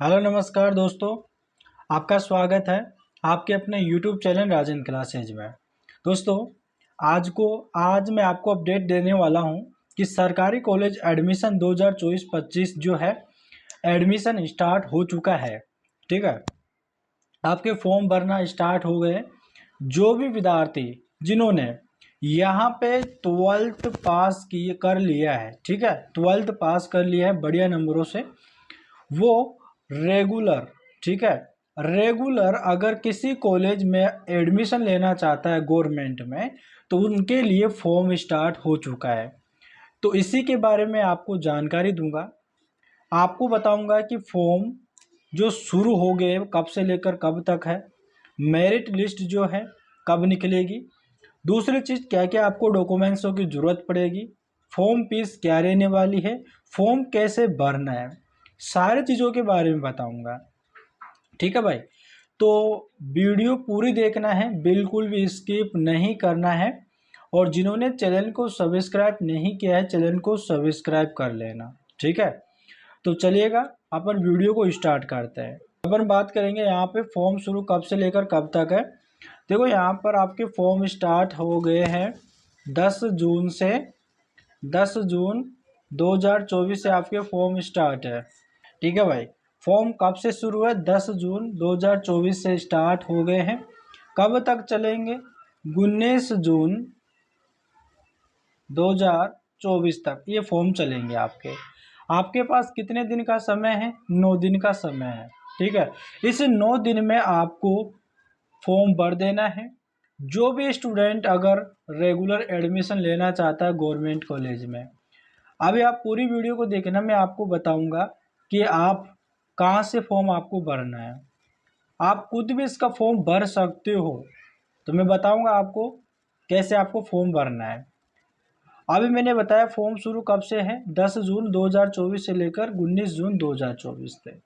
Hello नमस्कार दोस्तों, आपका स्वागत है आपके अपने YouTube चैनल राजन क्लासेज में। दोस्तों, आज मैं आपको अपडेट देने वाला हूं कि सरकारी कॉलेज एडमिशन 2024-25 जो है एडमिशन स्टार्ट हो चुका है। ठीक है, आपके फॉर्म भरना स्टार्ट हो गए। जो भी विद्यार्थी जिन्होंने यहाँ पे 12th पास कर लिया है, ठीक है, 12th पास कर लिया है बढ़िया नंबरों से, वो रेगुलर, ठीक है, रेगुलर अगर किसी कॉलेज में एडमिशन लेना चाहता है गवर्नमेंट में, तो उनके लिए फॉर्म स्टार्ट हो चुका है। तो इसी के बारे में आपको जानकारी दूंगा। आपको बताऊंगा कि फॉर्म जो शुरू हो गए कब से लेकर कब तक है, मेरिट लिस्ट जो है कब निकलेगी, दूसरी चीज़ क्या क्या आपको डॉक्यूमेंट्सों की ज़रूरत पड़ेगी, फॉर्म फीस क्या रहने वाली है, फॉर्म कैसे भरना है, सारी चीज़ों के बारे में बताऊंगा। ठीक है भाई, तो वीडियो पूरी देखना है, बिल्कुल भी स्किप नहीं करना है। और जिन्होंने चैनल को सब्सक्राइब नहीं किया है, चैनल को सब्सक्राइब कर लेना। ठीक है, तो चलिएगा अपन वीडियो को स्टार्ट करते हैं। अपन बात करेंगे यहाँ पे फॉर्म शुरू कब से लेकर कब तक है। देखो, यहाँ पर आपके फॉर्म स्टार्ट हो गए हैं 10 जून से। 10 जून 2024 से आपके फॉर्म स्टार्ट है। ठीक है भाई, फॉर्म कब से शुरू है? 10 जून 2024 से स्टार्ट हो गए हैं। कब तक चलेंगे? 19 जून 2024 तक ये फॉर्म चलेंगे आपके। आपके पास कितने दिन का समय है? 9 दिन का समय है। ठीक है, इस 9 दिन में आपको फॉर्म भर देना है। जो भी स्टूडेंट अगर रेगुलर एडमिशन लेना चाहता है गवर्नमेंट कॉलेज में, अभी आप पूरी वीडियो को देखना, मैं आपको बताऊंगा कि आप कहाँ से फॉर्म आपको भरना है। आप खुद भी इसका फॉर्म भर सकते हो, तो मैं बताऊंगा आपको कैसे आपको फॉर्म भरना है। अभी मैंने बताया फॉर्म शुरू कब से है, 10 जून 2024 से लेकर 19 जून 2024 तक।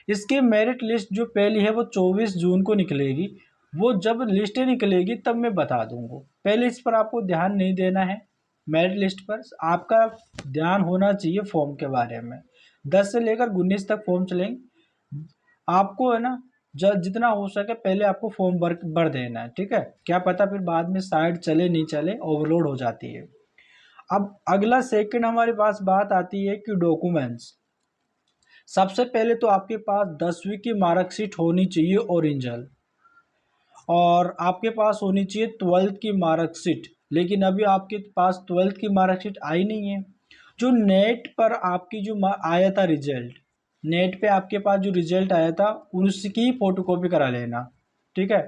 इसकी मेरिट लिस्ट जो पहली है वो 24 जून को निकलेगी। वो जब लिस्टें निकलेगी तब मैं बता दूंगा। पहले इस पर आपको ध्यान नहीं देना है, मेरिट लिस्ट पर आपका ध्यान होना चाहिए फॉर्म के बारे में। 10 से लेकर 19 तक फॉर्म चलेंगे। आपको है ना, जितना हो सके पहले आपको फॉर्म भर देना है। ठीक है, क्या पता फिर बाद में साइड चले नहीं चले, ओवरलोड हो जाती है। अब अगला सेकंड हमारे पास बात आती है कि डॉक्यूमेंट्स। सबसे पहले तो आपके पास 10वीं की मार्कशीट होनी चाहिए ओरिजिनल, और आपके पास होनी चाहिए 12th की मार्कशीट। लेकिन अभी आपके पास 12th की मार्कशीट आई नहीं है। जो नेट पर आपकी जो आया था रिजल्ट, नेट पे आपके पास जो रिजल्ट आया था उसकी फोटोकॉपी करा लेना। ठीक है,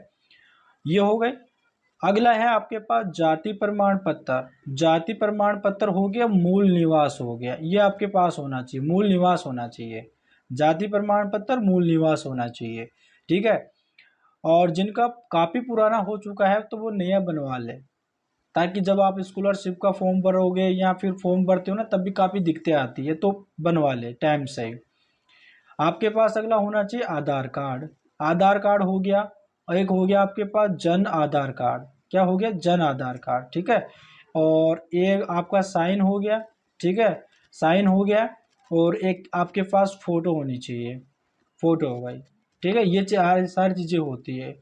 ये हो गए। अगला है आपके पास जाति प्रमाण पत्र। जाति प्रमाण पत्र हो गया, मूल निवास हो गया, ये आपके पास होना चाहिए, मूल निवास होना चाहिए। जाति प्रमाण पत्र, मूल निवास होना चाहिए। ठीक है, और जिनका काफ़ी पुराना हो चुका है तो वो नया बनवा ले, ताकि जब आप स्कॉलरशिप का फॉर्म भरोगे या फिर फॉर्म भरते हो ना, तब भी काफ़ी दिक्कतें आती है, तो बनवा ले टाइम से ही। आपके पास अगला होना चाहिए आधार कार्ड। आधार कार्ड हो गया, और एक हो गया आपके पास जन आधार कार्ड। क्या हो गया? जन आधार कार्ड। ठीक है, और एक आपका साइन हो गया। ठीक है, साइन हो गया, और एक आपके पास फ़ोटो होनी चाहिए। फ़ोटो हो गई। ठीक है, ये सारी चीज़ें होती है।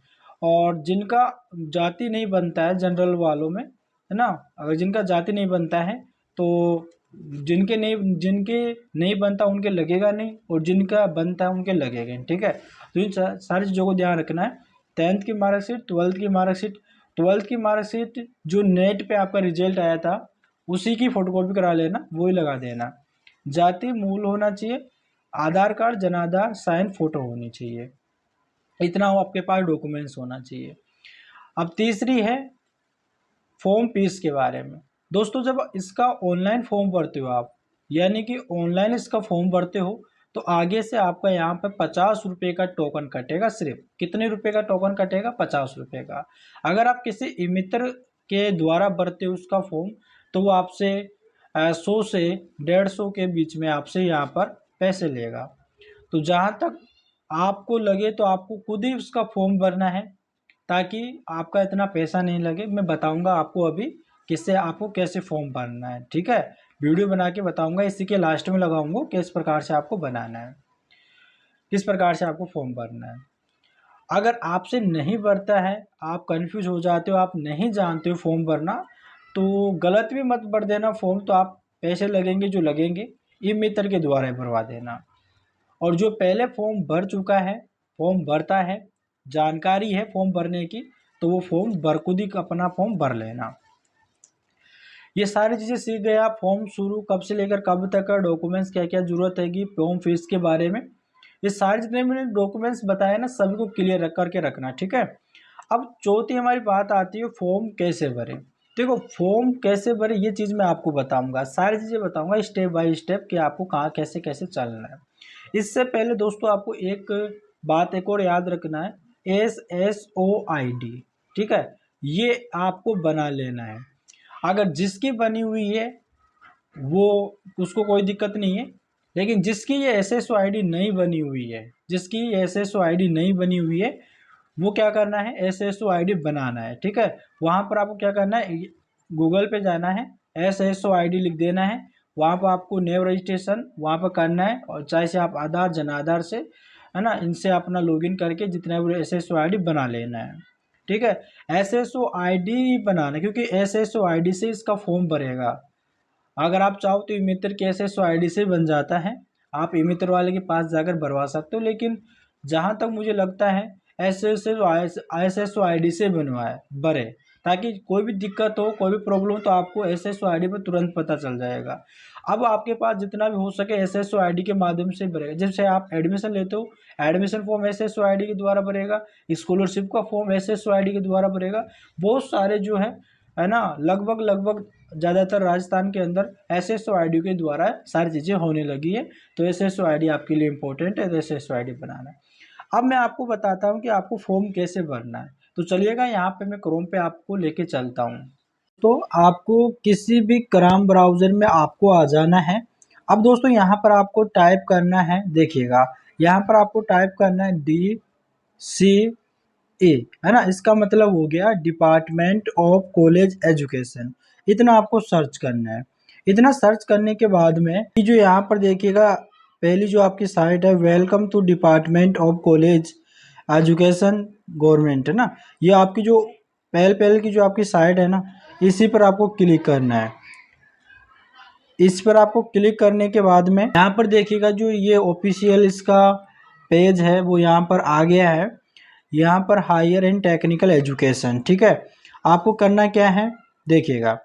और जिनका जाति नहीं बनता है जनरल वालों में, है ना, अगर जिनका जाति नहीं बनता है तो जिनके नहीं बनता उनके लगेगा नहीं, और जिनका बनता है उनके लगेगा। ठीक है, तो इन सारी चीज़ों को ध्यान रखना है। 10th की मार्कशीट, 12th की मार्कशीट। 12th की मार्कशीट जो नेट पे आपका रिजल्ट आया था उसी की फोटोकॉपी करा लेना, वही लगा देना। जाति मूल होना चाहिए, आधार कार्ड, जनाधार, साइन, फोटो होनी चाहिए। इतना हो आपके पास डॉक्यूमेंट्स होना चाहिए। अब तीसरी है फॉर्म फीस के बारे में। दोस्तों, जब इसका ऑनलाइन फॉर्म भरते हो आप, यानी कि ऑनलाइन इसका फॉर्म भरते हो, तो आगे से आपका यहाँ पर 50 रुपये का टोकन कटेगा। सिर्फ कितने रुपए का टोकन कटेगा? 50 रुपये का। अगर आप किसी मित्र के द्वारा भरते हो उसका फॉर्म, तो वो आपसे 100 से 150 के बीच में आपसे यहाँ पर पैसे लेगा। तो जहाँ तक आपको लगे तो आपको खुद ही उसका फॉर्म भरना है, ताकि आपका इतना पैसा नहीं लगे। मैं बताऊंगा आपको अभी किससे आपको कैसे फॉर्म भरना है। ठीक है, वीडियो बना के बताऊंगा, इसी के लास्ट में लगाऊंगा किस प्रकार से आपको बनाना है। किस प्रकार से आपको फॉर्म भरना है। अगर आपसे नहीं भरता है, आप कंफ्यूज हो जाते हो, आप नहीं जानते हो फॉर्म भरना, तो गलत भी मत भर देना फॉर्म, तो आप पैसे लगेंगे जो लगेंगे, ई मित्र के द्वारा ही भरवा देना। और जो पहले फॉर्म भर चुका है, फॉर्म भरता है, जानकारी है फॉर्म भरने की, तो वो फॉर्म भर खुद ही अपना फॉर्म भर लेना। ये सारी चीज़ें सीख गए आप। फॉर्म शुरू कब से लेकर कब तक का, डॉक्यूमेंट्स क्या क्या जरूरत है, फॉर्म फीस के बारे में, ये सारे जितने मैंने डॉक्यूमेंट्स बताए ना, सभी को क्लियर रख करके रखना, ठीक है। अब चौथी हमारी बात आती है फॉर्म कैसे भरें। देखो फॉर्म कैसे भरें ये चीज़ मैं आपको बताऊंगा, सारी चीज़ें बताऊंगा स्टेप बाय स्टेप कि आपको कहाँ कैसे कैसे चलना है। इससे पहले दोस्तों आपको एक बात एक और याद रखना है, SSOID, ठीक है, ये आपको बना लेना है। अगर जिसकी बनी हुई है वो, उसको कोई दिक्कत नहीं है, लेकिन जिसकी ये SSOID नहीं बनी हुई है, जिसकी SSOID नहीं बनी हुई है, वो क्या करना है, SSOID बनाना है, ठीक है। वहाँ पर आपको क्या करना है, गूगल पे जाना है, SSOID लिख देना है, वहाँ पर आपको नेम रजिस्ट्रेशन वहाँ पर करना है, और चाहे से आप आधार जन आधार से, है ना, इनसे अपना लॉगिन करके जितना भी SSOID बना लेना है, ठीक है। SSOID बनाना, क्योंकि SSOID से इसका फॉर्म भरेगा। अगर आप चाहो तो ई मित्र के SSOID से बन जाता है, आप ई मित्र वाले के पास जाकर भरवा सकते हो, लेकिन जहाँ तक मुझे लगता है SSOID से बनवाए भरे, ताकि कोई भी दिक्कत हो, कोई भी प्रॉब्लम हो, तो आपको SSOID पर तुरंत पता चल जाएगा। अब आपके पास जितना भी हो सके SSOID के माध्यम से भरेगा। जैसे आप एडमिशन लेते हो, एडमिशन फॉर्म SSOID के द्वारा भरेगा, स्कॉलरशिप का फॉर्म SSOID के द्वारा भरेगा, बहुत सारे जो है ना, लगभग लगभग ज़्यादातर राजस्थान के अंदर SSOID के द्वारा सारी चीज़ें होने लगी है। तो SSOID आपके लिए इम्पोर्टेंट है, तो SSOID बनाना है। अब मैं आपको बताता हूँ कि आपको फॉर्म कैसे भरना है। तो चलिएगा, यहाँ पे मैं क्रोम पे आपको लेके चलता हूँ। तो आपको किसी भी क्रोम ब्राउज़र में आपको आ जाना है। अब दोस्तों यहाँ पर आपको टाइप करना है, देखिएगा यहाँ पर आपको टाइप करना है DCA, है ना, इसका मतलब हो गया डिपार्टमेंट ऑफ कॉलेज एजुकेशन। इतना आपको सर्च करना है। इतना सर्च करने के बाद में ये जो यहाँ पर देखिएगा, पहली जो आपकी साइट है, welcome to department of college education government, है ना, ये आपकी जो पहल पहल की जो आपकी साइट है ना, इसी पर आपको क्लिक करना है। इस पर आपको क्लिक करने के बाद में यहाँ पर देखिएगा जो ये ऑफिशियल इसका पेज है वो यहाँ पर आ गया है। यहाँ पर हायर एंड टेक्निकल एजुकेशन, ठीक है। आपको करना क्या है, देखिएगा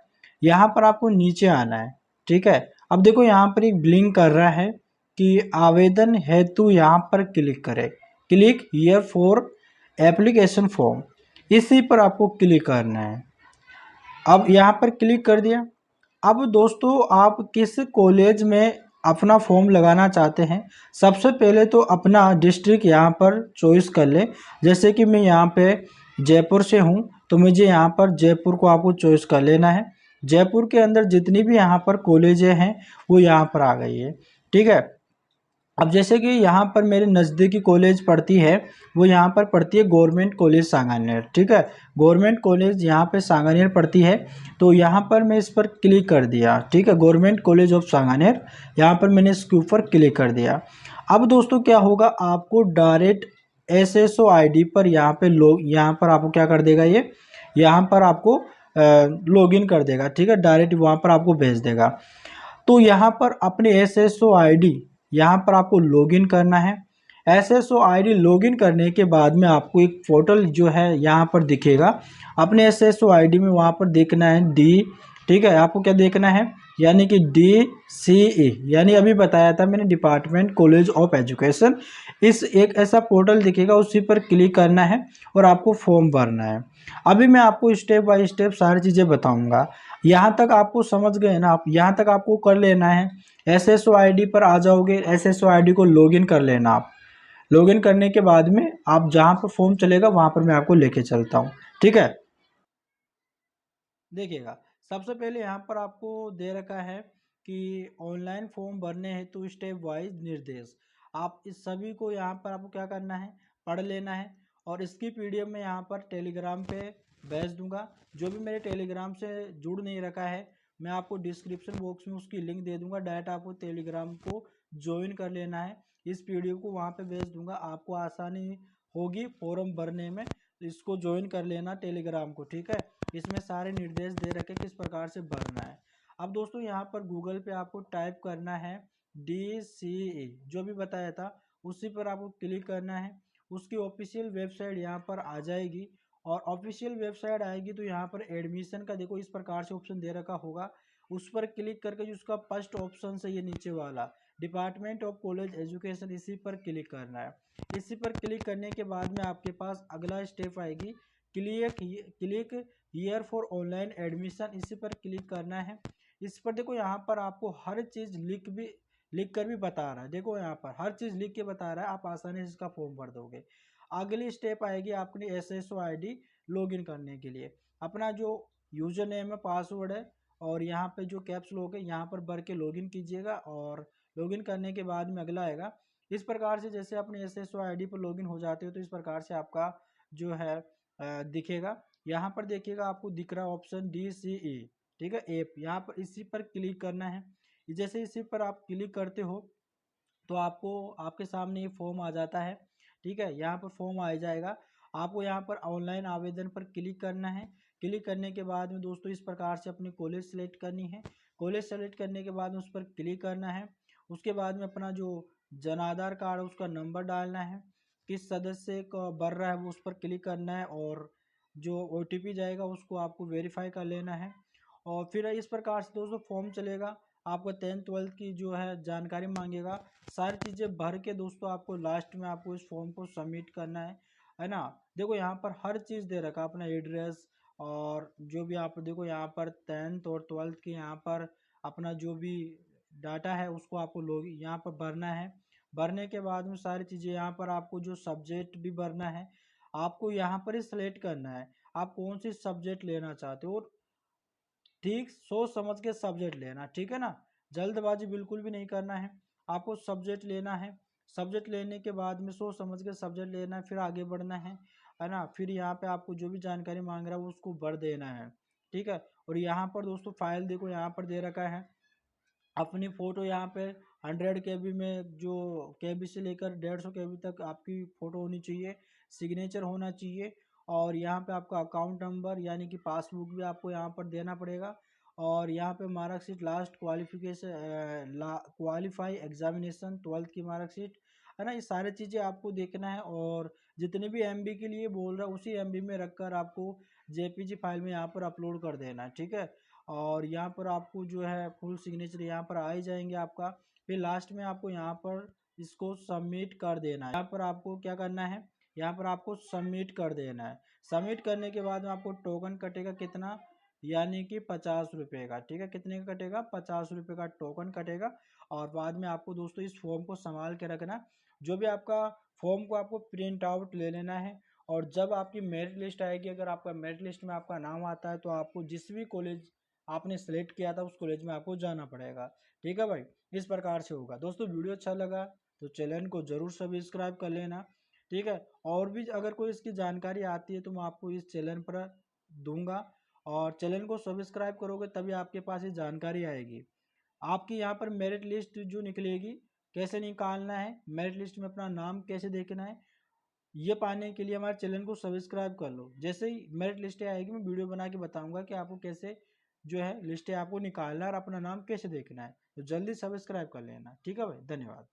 यहाँ पर आपको नीचे आना है, ठीक है। अब देखो यहाँ पर एक ब्लिंक कर रहा है कि आवेदन हेतु यहाँ पर क्लिक करें, click here for application form, इसी पर आपको क्लिक करना है। अब यहाँ पर क्लिक कर दिया। अब दोस्तों आप किस कॉलेज में अपना फॉर्म लगाना चाहते हैं, सबसे पहले तो अपना डिस्ट्रिक्ट यहाँ पर चॉइस कर ले। जैसे कि मैं यहाँ पे जयपुर से हूँ, तो मुझे यहाँ पर जयपुर को आपको चॉइस कर लेना है। जयपुर के अंदर जितनी भी यहाँ पर कॉलेजें हैं वो यहाँ पर आ गई है, ठीक है। अब जैसे कि यहाँ पर मेरे नज़दीकी कॉलेज पढ़ती है, वो यहाँ पर पढ़ती है गवर्नमेंट कॉलेज सांगानेर, ठीक है। गवर्नमेंट कॉलेज यहाँ पे सांगानेर पढ़ती है, तो यहाँ पर मैं इस पर क्लिक कर दिया, ठीक है, गवर्नमेंट कॉलेज ऑफ सांगानेर, यहाँ पर मैंने इसके ऊपर क्लिक कर दिया। अब दोस्तों क्या होगा, आपको डायरेक्ट SSOID पर यहाँ पर आपको क्या कर देगा, ये यहाँ पर आपको लॉगिन कर देगा, ठीक है, डायरेक्ट वहाँ पर आपको भेज देगा। तो यहाँ पर अपने SSOID यहाँ पर आपको लॉगिन करना है। SSOID लॉगिन करने के बाद में आपको एक पोर्टल जो है यहाँ पर दिखेगा, अपने SSOID में वहाँ पर देखना है डी, ठीक है, आपको क्या देखना है, यानी कि DCE, यानी अभी बताया था मैंने डिपार्टमेंट कॉलेज ऑफ एजुकेशन। इस एक ऐसा पोर्टल दिखेगा, उसी पर क्लिक करना है और आपको फॉर्म भरना है। अभी मैं आपको स्टेप बाय स्टेप सारी चीज़ें बताऊंगा। यहाँ तक आपको समझ गए ना, आप यहाँ तक आपको कर लेना है। SSOID पर आ जाओगे, SSOID को लॉगिन कर लेना। आप लॉगिन करने के बाद में आप जहाँ पर फॉर्म चलेगा वहाँ पर मैं आपको लेके चलता हूँ, ठीक है। देखिएगा सबसे पहले यहाँ पर आपको दे रखा है कि ऑनलाइन फॉर्म भरने हैं तो स्टेप वाइज निर्देश, आप इस सभी को यहाँ पर आपको क्या करना है, पढ़ लेना है। और इसकी PDF में यहाँ पर टेलीग्राम पे भेज दूंगा। जो भी मेरे टेलीग्राम से जुड़ नहीं रखा है, मैं आपको डिस्क्रिप्शन बॉक्स में उसकी लिंक दे दूंगा, डायरेक्ट आपको टेलीग्राम को ज्वाइन कर लेना है। इस पीडीएफ को वहाँ पे भेज दूंगा, आपको आसानी होगी फॉर्म भरने में। इसको ज्वाइन कर लेना टेलीग्राम को, ठीक है। इसमें सारे निर्देश दे रखे किस प्रकार से भरना है। अब दोस्तों यहाँ पर गूगल पे आपको टाइप करना है DCE, जो भी बताया था उसी पर आपको क्लिक करना है। उसकी ऑफिशियल वेबसाइट यहाँ पर आ जाएगी, और ऑफिशियल वेबसाइट आएगी तो यहाँ पर एडमिशन का देखो इस प्रकार से ऑप्शन दे रखा होगा। उस पर क्लिक करके जो उसका फर्स्ट ऑप्शन है ये नीचे वाला डिपार्टमेंट ऑफ कॉलेज एजुकेशन, इसी पर क्लिक करना है। इसी पर क्लिक करने के बाद में आपके पास अगला स्टेप आएगी click here for online admission, इसी पर क्लिक करना है। इस पर देखो यहाँ पर आपको हर चीज़ लिख कर भी बता रहा है, देखो यहाँ पर हर चीज़ लिख के बता रहा है, आप आसानी से इसका फॉर्म भर दोगे। अगली स्टेप आएगी अपनी SSO ID लॉगिन करने के लिए। अपना जो यूजर नेम है, पासवर्ड है, और यहाँ पे जो कैप्स लॉक है यहाँ पर भर के लॉगिन कीजिएगा। और लॉगिन करने के बाद में अगला आएगा इस प्रकार से, जैसे अपने SSO ID पर लॉगिन हो जाते हो तो इस प्रकार से आपका जो है दिखेगा। यहाँ पर देखिएगा आपको दिख रहा ऑप्शन DCE, ठीक है, ऐप, यहाँ पर इसी पर क्लिक करना है। जैसे इसी पर आप क्लिक करते हो तो आपको आपके सामने ये फॉर्म आ जाता है, ठीक है। यहाँ पर फॉर्म आ जाएगा, आपको यहाँ पर ऑनलाइन आवेदन पर क्लिक करना है। क्लिक करने के बाद में दोस्तों इस प्रकार से अपनी कॉलेज सेलेक्ट करनी है। कॉलेज सेलेक्ट करने के बाद उस पर क्लिक करना है। उसके बाद में अपना जो जन आधार कार्ड है उसका नंबर डालना है, किस सदस्य का भर रहा है वो उस पर क्लिक करना है, और जो OTP जाएगा उसको आपको वेरीफाई कर लेना है। और फिर इस प्रकार से दोस्तों फॉर्म चलेगा। आपको 10th-12th की जो है जानकारी मांगेगा, सारी चीज़ें भर के दोस्तों आपको लास्ट में आपको इस फॉर्म को सबमिट करना है ना। देखो यहाँ पर हर चीज़ दे रखा, अपना एड्रेस, और जो भी आप देखो यहाँ पर 10th और 12th की यहाँ पर अपना जो भी डाटा है उसको आपको लोग यहाँ पर भरना है। भरने के बाद में सारी चीज़ें यहाँ पर आपको जो सब्जेक्ट भी भरना है, आपको यहाँ पर ही सिलेक्ट करना है आप कौन सी सब्जेक्ट लेना चाहते हो। और ठीक सोच समझ के सब्जेक्ट लेना, ठीक है ना, जल्दबाजी बिल्कुल भी नहीं करना है। आपको सब्जेक्ट लेना है, सब्जेक्ट लेने के बाद में सोच समझ के सब्जेक्ट लेना है, फिर आगे बढ़ना है ना। फिर यहाँ पे आपको जो भी जानकारी मांग रहा है वो उसको भर देना है, ठीक है। और यहाँ पर दोस्तों फाइल देखो यहाँ पर दे रखा है, अपनी फ़ोटो यहाँ पे 100 KB में, जो KB से लेकर 150 KB तक आपकी फ़ोटो होनी चाहिए, सिग्नेचर होना चाहिए। और यहाँ पे आपका अकाउंट नंबर यानी कि पासबुक भी आपको यहाँ पर देना पड़ेगा। और यहाँ पे marksheet, last qualify examination 12th की मार्कशीट, है ना। ये सारी चीज़ें आपको देखना है, और जितने भी MB के लिए बोल रहा है उसी MB में रखकर आपको JPG फाइल में यहाँ पर अपलोड कर देना है, ठीक है। और यहाँ पर आपको जो है फुल सिग्नेचर यहाँ पर आ ही जाएंगे आपका। फिर लास्ट में आपको यहाँ पर इसको सबमिट कर देना है। यहाँ पर आपको क्या करना है, यहाँ पर आपको सबमिट कर देना है। सबमिट करने के बाद में आपको टोकन कटेगा कितना, यानी कि 50 रुपये का, ठीक है। कितने का कटेगा, 50 रुपये का टोकन कटेगा। और बाद में आपको दोस्तों इस फॉर्म को संभाल के रखना, जो भी आपका फॉर्म को आपको प्रिंट आउट ले लेना है। और जब आपकी मेरिट लिस्ट आएगी, अगर आपका मेरिट लिस्ट में आपका नाम आता है तो आपको जिस भी कॉलेज आपने सेलेक्ट किया था उस कॉलेज में आपको जाना पड़ेगा, ठीक है भाई। इस प्रकार से होगा। दोस्तों वीडियो अच्छा लगा तो चैनल को ज़रूर सब्सक्राइब कर लेना, ठीक है। और भी अगर कोई इसकी जानकारी आती है तो मैं आपको इस चैनल पर दूंगा, और चैनल को सब्सक्राइब करोगे तभी आपके पास ये जानकारी आएगी। आपकी यहाँ पर मेरिट लिस्ट जो निकलेगी, कैसे निकालना है, मेरिट लिस्ट में अपना नाम कैसे देखना है, ये पाने के लिए हमारे चैनल को सब्सक्राइब कर लो। जैसे ही मेरिट लिस्टें आएगी मैं वीडियो बना के बताऊंगा कि आपको कैसे जो है लिस्टें आपको निकालना है और अपना नाम कैसे देखना है। तो जल्दी सब्सक्राइब कर लेना, ठीक है भाई, धन्यवाद।